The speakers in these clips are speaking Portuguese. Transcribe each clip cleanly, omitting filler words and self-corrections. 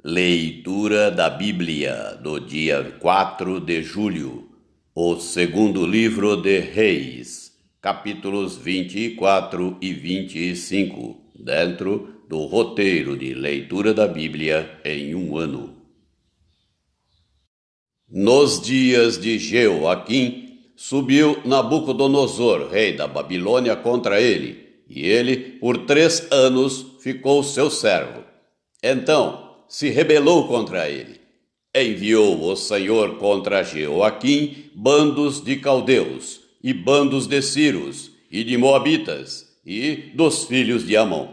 Leitura da Bíblia do dia 4 de julho, o segundo livro de Reis, capítulos 24 e 25, dentro do roteiro de leitura da Bíblia em um ano. Nos dias de Jeoaquim, subiu Nabucodonosor, rei da Babilônia, contra ele, e ele, por 3 anos, ficou seu servo. Então se rebelou contra ele. Enviou o Senhor contra Jeoaquim bandos de caldeus, e bandos de Ciros, e de Moabitas, e dos filhos de Amon.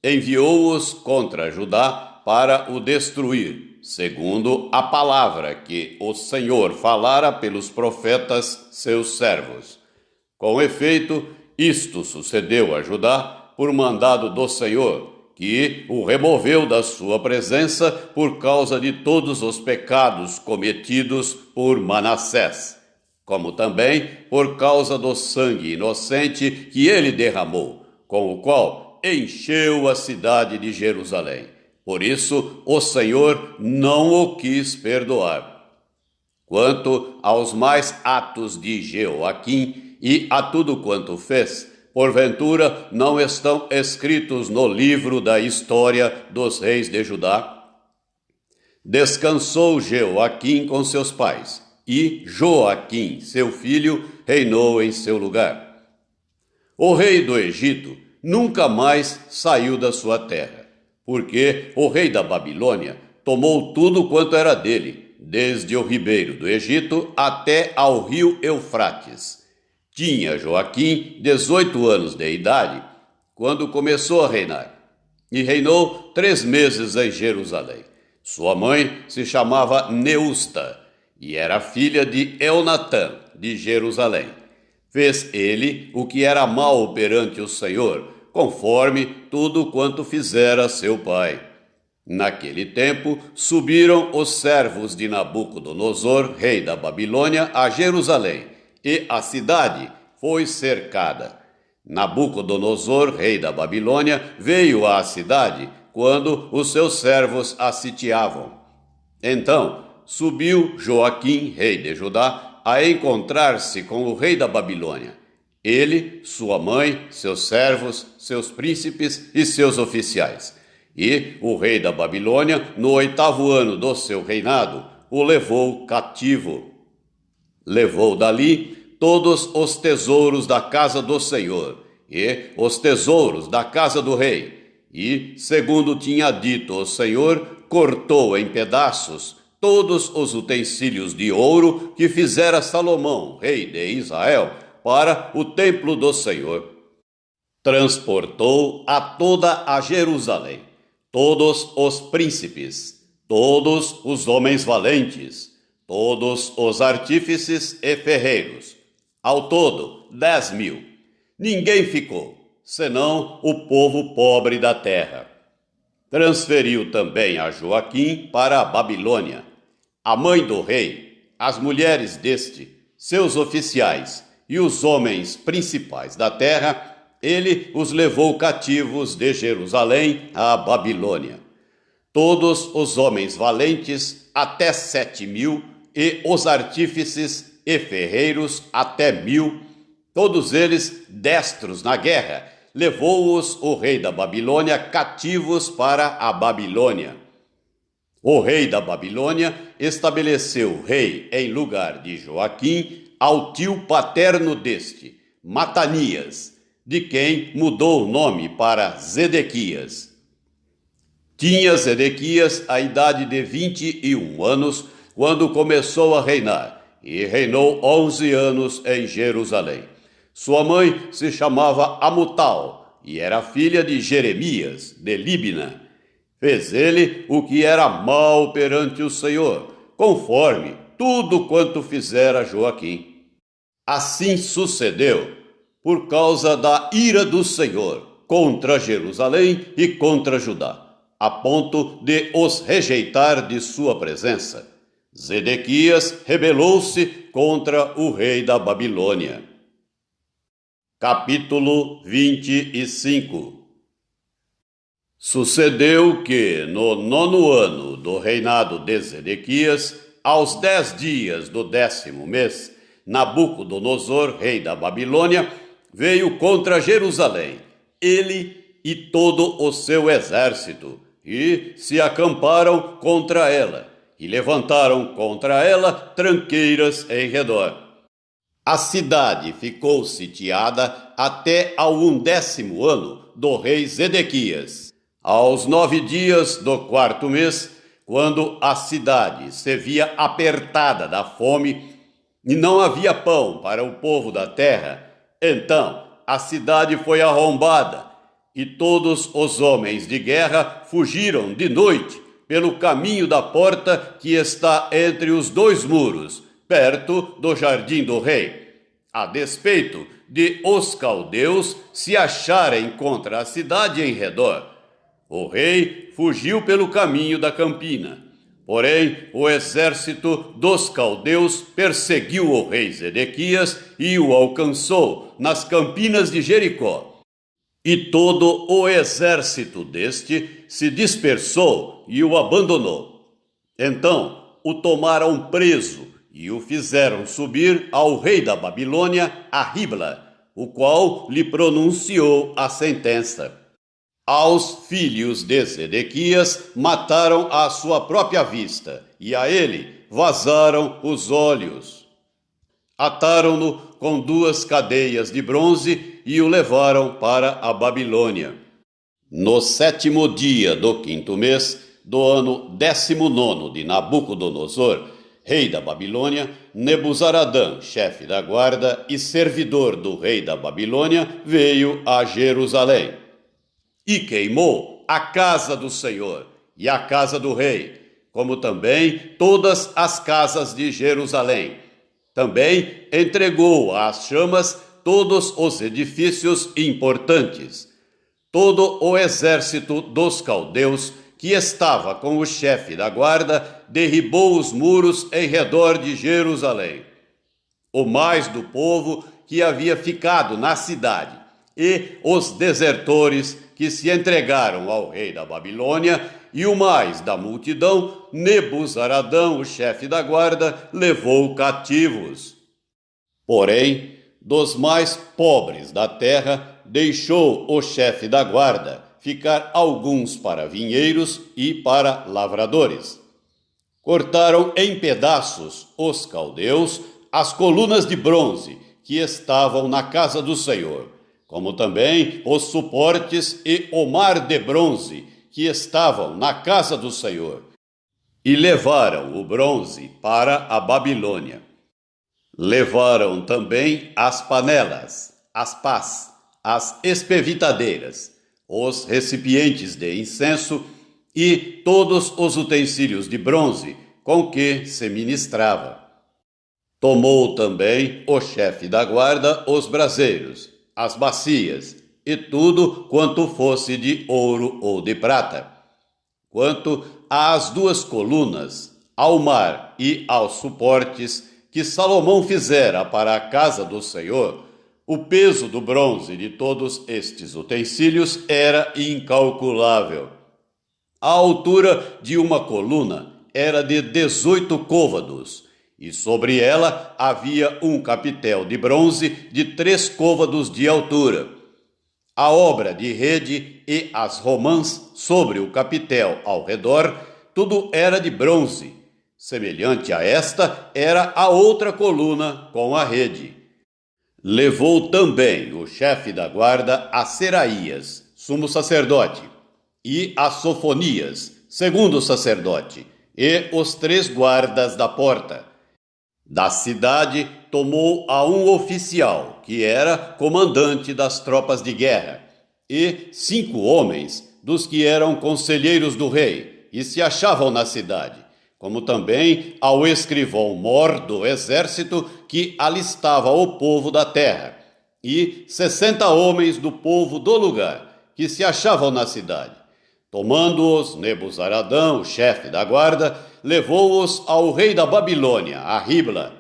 Enviou-os contra Judá para o destruir, segundo a palavra que o Senhor falara pelos profetas seus servos. Com efeito, isto sucedeu a Judá por mandado do Senhor, que o removeu da sua presença por causa de todos os pecados cometidos por Manassés, como também por causa do sangue inocente que ele derramou, com o qual encheu a cidade de Jerusalém. Por isso, o Senhor não o quis perdoar. Quanto aos mais atos de Jeoaquim e a tudo quanto fez, porventura não estão escritos no livro da história dos reis de Judá? Descansou Jeoaquim com seus pais, e Joaquim, seu filho, reinou em seu lugar. O rei do Egito nunca mais saiu da sua terra, porque o rei da Babilônia tomou tudo quanto era dele, desde o ribeiro do Egito até ao rio Eufrates. Tinha Joaquim 18 anos de idade quando começou a reinar, e reinou 3 meses em Jerusalém. Sua mãe se chamava Neusta, e era filha de Elnatã, de Jerusalém. Fez ele o que era mal perante o Senhor, conforme tudo quanto fizera seu pai. Naquele tempo, subiram os servos de Nabucodonosor, rei da Babilônia, a Jerusalém, e a cidade foi cercada. Nabucodonosor, rei da Babilônia, veio à cidade quando os seus servos a sitiavam. Então subiu Joaquim, rei de Judá, a encontrar-se com o rei da Babilônia. Ele, sua mãe, seus servos, seus príncipes e seus oficiais. E o rei da Babilônia, no 8º ano do seu reinado, o levou cativo. Levou dali todos os tesouros da casa do Senhor e os tesouros da casa do rei. E, segundo tinha dito o Senhor, cortou em pedaços todos os utensílios de ouro que fizera Salomão, rei de Israel, para o templo do Senhor. Transportou a toda a Jerusalém todos os príncipes, todos os homens valentes, todos os artífices e ferreiros, ao todo 10.000. Ninguém ficou, senão o povo pobre da terra. Transferiu também a Joaquim para a Babilônia. A mãe do rei, as mulheres deste, seus oficiais e os homens principais da terra, ele os levou cativos de Jerusalém à Babilônia. Todos os homens valentes, até 7.000, e os artífices e ferreiros, até 1.000, todos eles destros na guerra, levou-os o rei da Babilônia cativos para a Babilônia. O rei da Babilônia estabeleceu rei em lugar de Joaquim ao tio paterno deste, Matanias, de quem mudou o nome para Zedequias. Tinha Zedequias a idade de 21 anos quando começou a reinar, e reinou 11 anos em Jerusalém. Sua mãe se chamava Amutal, e era filha de Jeremias, de Líbina. Fez ele o que era mal perante o Senhor, conforme tudo quanto fizera Joaquim. Assim sucedeu por causa da ira do Senhor contra Jerusalém e contra Judá, a ponto de os rejeitar de sua presença. Zedequias rebelou-se contra o rei da Babilônia. Capítulo 25. Sucedeu que, no 9º ano do reinado de Zedequias, aos 10 dias do 10º mês, Nabucodonosor, rei da Babilônia, veio contra Jerusalém, ele e todo o seu exército, e se acamparam contra ela, e levantaram contra ela tranqueiras em redor. A cidade ficou sitiada até ao 11º ano do rei Zedequias. Aos 9 dias do 4º mês, quando a cidade se via apertada da fome e não havia pão para o povo da terra, então a cidade foi arrombada e todos os homens de guerra fugiram de noite pelo caminho da porta que está entre os 2 muros, perto do jardim do rei, a despeito de os caldeus se acharem contra a cidade em redor. O rei fugiu pelo caminho da campina. Porém, o exército dos caldeus perseguiu o rei Zedequias e o alcançou nas campinas de Jericó. E todo o exército deste se dispersou e o abandonou. Então o tomaram preso e o fizeram subir ao rei da Babilônia, a Ribla, o qual lhe pronunciou a sentença. Aos filhos de Zedequias mataram à sua própria vista, e a ele vazaram os olhos. Ataram-no com 2 cadeias de bronze e o levaram para a Babilônia. No 7º dia do 5º mês, do ano 19º de Nabucodonosor, rei da Babilônia, Nebuzaradã, chefe da guarda e servidor do rei da Babilônia, veio a Jerusalém. E queimou a casa do Senhor e a casa do rei, como também todas as casas de Jerusalém. Também entregou às chamas todos os edifícios importantes. Todo o exército dos caldeus que estava com o chefe da guarda derribou os muros em redor de Jerusalém. O mais do povo que havia ficado na cidade e os desertores que se entregaram ao rei da Babilônia, e o mais da multidão, Nebuzaradã, o chefe da guarda, levou cativos. Porém, dos mais pobres da terra, deixou o chefe da guarda ficar alguns para vinheiros e para lavradores. Cortaram em pedaços os caldeus as colunas de bronze que estavam na casa do Senhor, como também os suportes e o mar de bronze que estavam na casa do Senhor, e levaram o bronze para a Babilônia. Levaram também as panelas, as pás, as espevitadeiras, os recipientes de incenso e todos os utensílios de bronze com que se ministrava. Tomou também o chefe da guarda os braseiros, as bacias e tudo quanto fosse de ouro ou de prata. Quanto às 2 colunas, ao mar e aos suportes que Salomão fizera para a casa do Senhor, o peso do bronze de todos estes utensílios era incalculável. A altura de uma coluna era de 18 côvados, e sobre ela havia um capitel de bronze de 3 côvados de altura. A obra de rede e as romãs sobre o capitel ao redor, tudo era de bronze. Semelhante a esta era a outra coluna com a rede. Levou também o chefe da guarda a Seraías, sumo sacerdote, e a Sofonias, segundo sacerdote, e os 3 guardas da porta. Da cidade tomou a um oficial, que era comandante das tropas de guerra, e 5 homens dos que eram conselheiros do rei, e se achavam na cidade, como também ao escrivão-mor do exército que alistava o povo da terra, e 60 homens do povo do lugar, que se achavam na cidade. Tomando-os, Nebuzaradã, o chefe da guarda, levou-os ao rei da Babilônia, a Ribla.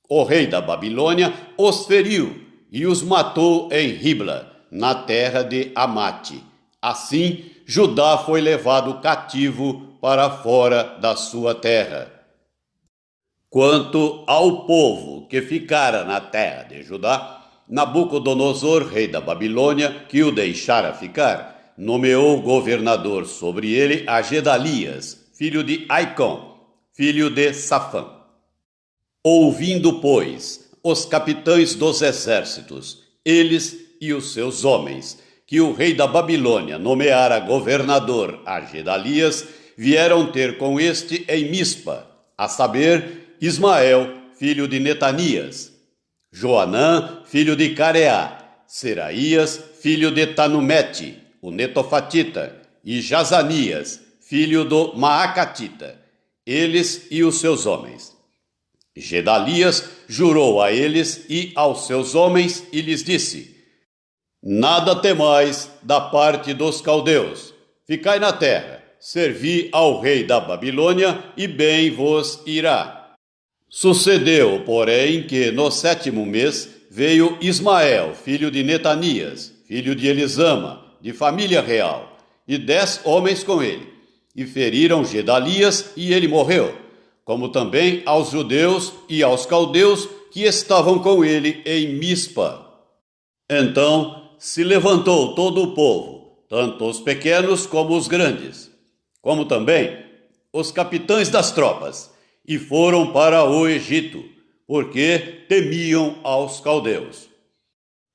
O rei da Babilônia os feriu e os matou em Ribla, na terra de Amate. Assim, Judá foi levado cativo para fora da sua terra. Quanto ao povo que ficara na terra de Judá, Nabucodonosor, rei da Babilônia, que o deixara ficar, nomeou governador sobre ele a Gedalias, filho de Aicom, filho de Safã. Ouvindo, pois, os capitães dos exércitos, eles e os seus homens, que o rei da Babilônia nomeara governador a Gedalias, vieram ter com este em Mispa, a saber, Ismael, filho de Netanias, Joanã, filho de Careá, Seraías, filho de Tanumete, o Netofatita, e Jazanias, filho do Maacatita, eles e os seus homens. Gedalias jurou a eles e aos seus homens e lhes disse: Nada temais da parte dos caldeus, ficai na terra, servi ao rei da Babilônia e bem vos irá. Sucedeu, porém, que no 7º mês veio Ismael, filho de Netanias, filho de Elisama, de família real, e 10 homens com ele, e feriram Gedalias, e ele morreu, como também aos judeus e aos caldeus que estavam com ele em Mispa. Então se levantou todo o povo, tanto os pequenos como os grandes, como também os capitães das tropas, e foram para o Egito, porque temiam aos caldeus.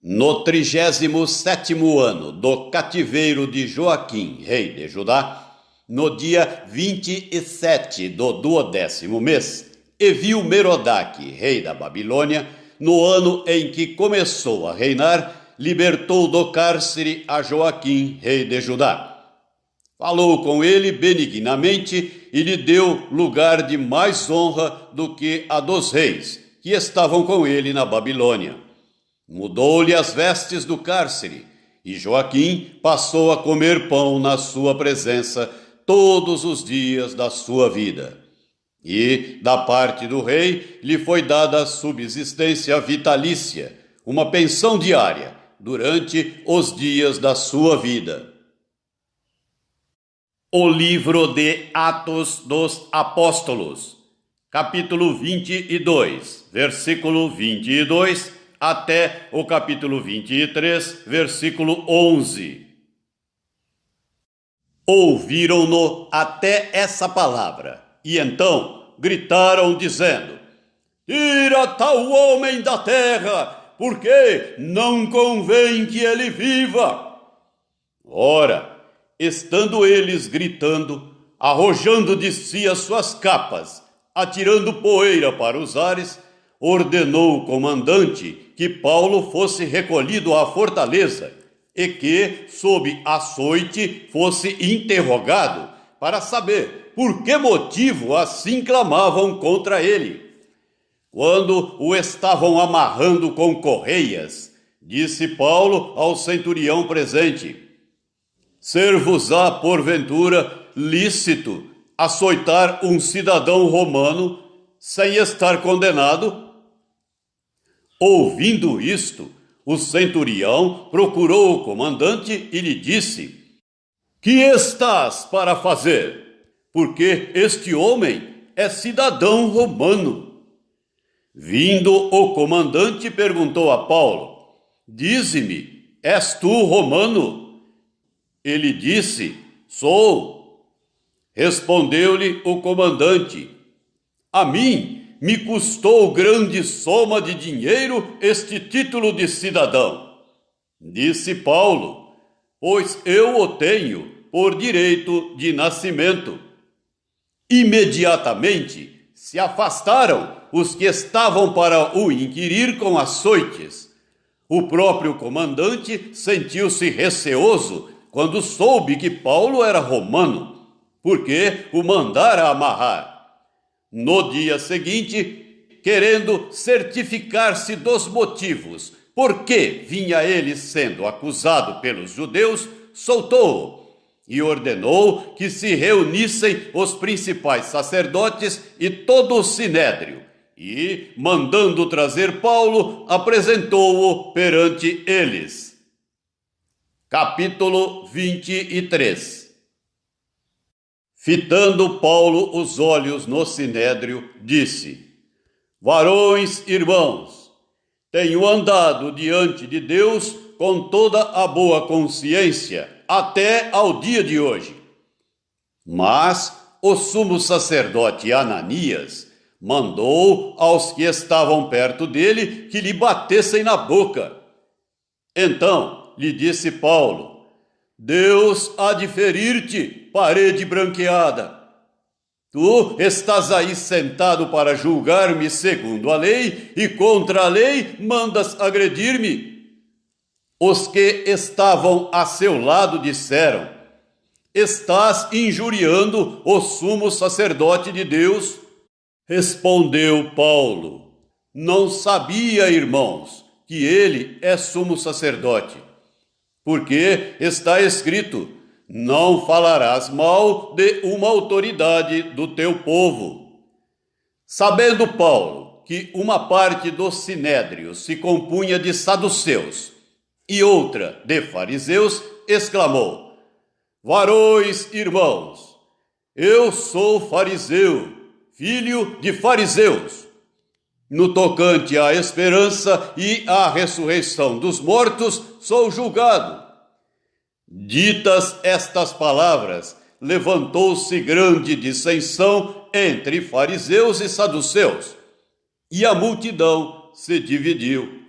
No 37º ano do cativeiro de Joaquim, rei de Judá, no dia 27 do 12º mês, Evil-Merodach, rei da Babilônia, no ano em que começou a reinar, libertou do cárcere a Joaquim, rei de Judá. Falou com ele benignamente e lhe deu lugar de mais honra do que a dos reis, que estavam com ele na Babilônia. Mudou-lhe as vestes do cárcere, e Joaquim passou a comer pão na sua presença todos os dias da sua vida. E, da parte do rei, lhe foi dada subsistência vitalícia, uma pensão diária, durante os dias da sua vida. O livro de Atos dos Apóstolos, capítulo 22, versículo 22, até o capítulo 23, versículo 11. Ouviram-no até essa palavra, e então gritaram dizendo: Tira tal homem da terra, porque não convém que ele viva. Ora, estando eles gritando, arrojando de si as suas capas, atirando poeira para os ares, ordenou o comandante que Paulo fosse recolhido à fortaleza e que, sob açoite, fosse interrogado para saber por que motivo assim clamavam contra ele. Quando o estavam amarrando com correias, disse Paulo ao centurião presente: Ser-vos-á, porventura, lícito açoitar um cidadão romano sem estar condenado? Ouvindo isto, o centurião procurou o comandante e lhe disse: Que estás para fazer? Porque este homem é cidadão romano. Vindo o comandante, perguntou a Paulo: Dize-me, és tu romano? Ele disse: Sou. Respondeu-lhe o comandante: A mim me custou grande soma de dinheiro este título de cidadão. Disse Paulo: Pois eu o tenho por direito de nascimento. Imediatamente se afastaram os que estavam para o inquirir com açoites. O próprio comandante sentiu-se receoso quando soube que Paulo era romano, porque o mandara amarrar. No dia seguinte, querendo certificar-se dos motivos por que vinha ele sendo acusado pelos judeus, soltou-o e ordenou que se reunissem os principais sacerdotes e todo o sinédrio, e, mandando trazer Paulo, apresentou-o perante eles. Capítulo 23. Fitando Paulo os olhos no sinédrio, disse: Varões, irmãos, tenho andado diante de Deus com toda a boa consciência até ao dia de hoje. Mas o sumo sacerdote Ananias mandou aos que estavam perto dele que lhe batessem na boca. Então lhe disse Paulo: Deus há de ferir-te, parede branqueada. Tu estás aí sentado para julgar-me segundo a lei, e contra a lei mandas agredir-me. Os que estavam a seu lado disseram: Estás injuriando o sumo sacerdote de Deus. Respondeu Paulo: Não sabia, irmãos, que ele é sumo sacerdote. Porque está escrito: Não falarás mal de uma autoridade do teu povo. Sabendo Paulo que uma parte do sinédrio se compunha de saduceus e outra de fariseus, exclamou: Varões, irmãos, eu sou fariseu, filho de fariseus. No tocante à esperança e à ressurreição dos mortos, sou julgado. Ditas estas palavras, levantou-se grande dissensão entre fariseus e saduceus, e a multidão se dividiu.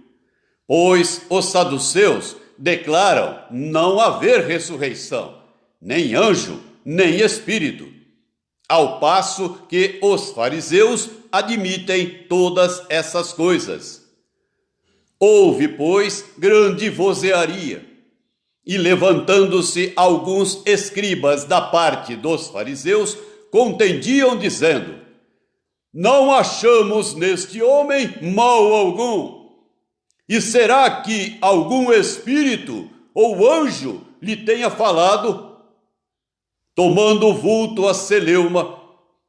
Pois os saduceus declaram não haver ressurreição, nem anjo, nem espírito, ao passo que os fariseus admitem todas essas coisas. Houve, pois, grande vozearia, e levantando-se alguns escribas da parte dos fariseus, contendiam dizendo: Não achamos neste homem mal algum. E será que algum espírito ou anjo lhe tenha falado? Tomando o vulto a celeuma,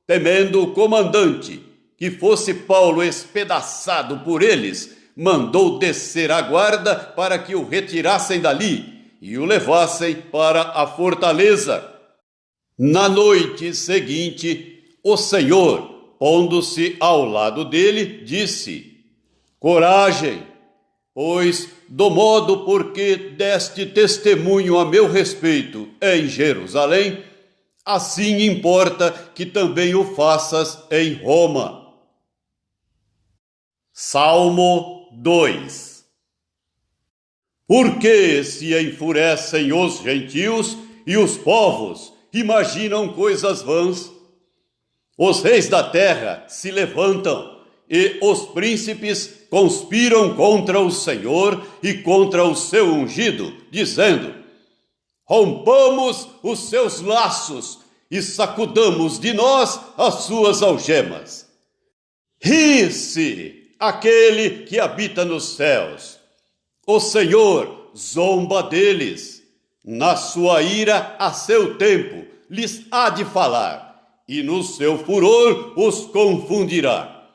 temendo o comandante que fosse Paulo espedaçado por eles, mandou descer a guarda para que o retirassem dali e o levassem para a fortaleza. Na noite seguinte, o Senhor, pondo-se ao lado dele, disse: Coragem, pois do modo por que deste testemunho a meu respeito em Jerusalém, assim importa que também o faças em Roma. Salmo 2. Por que se enfurecem os gentios e os povos imaginam coisas vãs? Os reis da terra se levantam e os príncipes conspiram contra o Senhor e contra o seu ungido, dizendo: Rompamos os seus laços e sacudamos de nós as suas algemas. Ri-se aquele que habita nos céus. O Senhor zomba deles. Na sua ira, a seu tempo, lhes há de falar, e no seu furor os confundirá.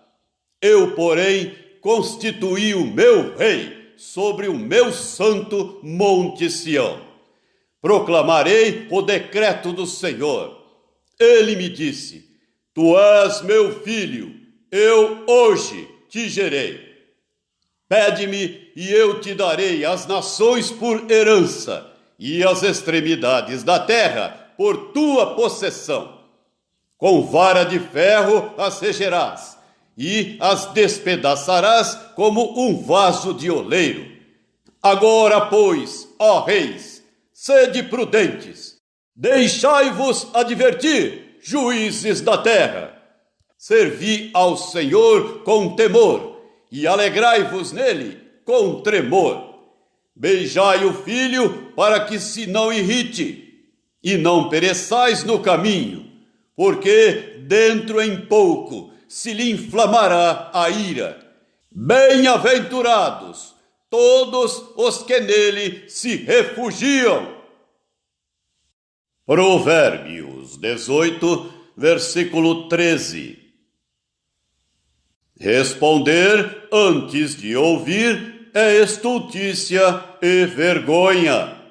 Eu, porém, constituí o meu rei sobre o meu santo monte Sião. Proclamarei o decreto do Senhor. Ele me disse: Tu és meu filho, eu hoje te gerei. Pede-me e eu te darei as nações por herança e as extremidades da terra por tua possessão. Com vara de ferro as regerás e as despedaçarás como um vaso de oleiro. Agora, pois, ó reis, sede prudentes, deixai-vos advertir, juízes da terra. Servi ao Senhor com temor e alegrai-vos nele com tremor. Beijai o filho para que se não irrite e não pereçais no caminho, porque dentro em pouco se lhe inflamará a ira. Bem-aventurados todos os que nele se refugiam. Provérbios 18, versículo 13. Responder antes de ouvir é estultícia e vergonha.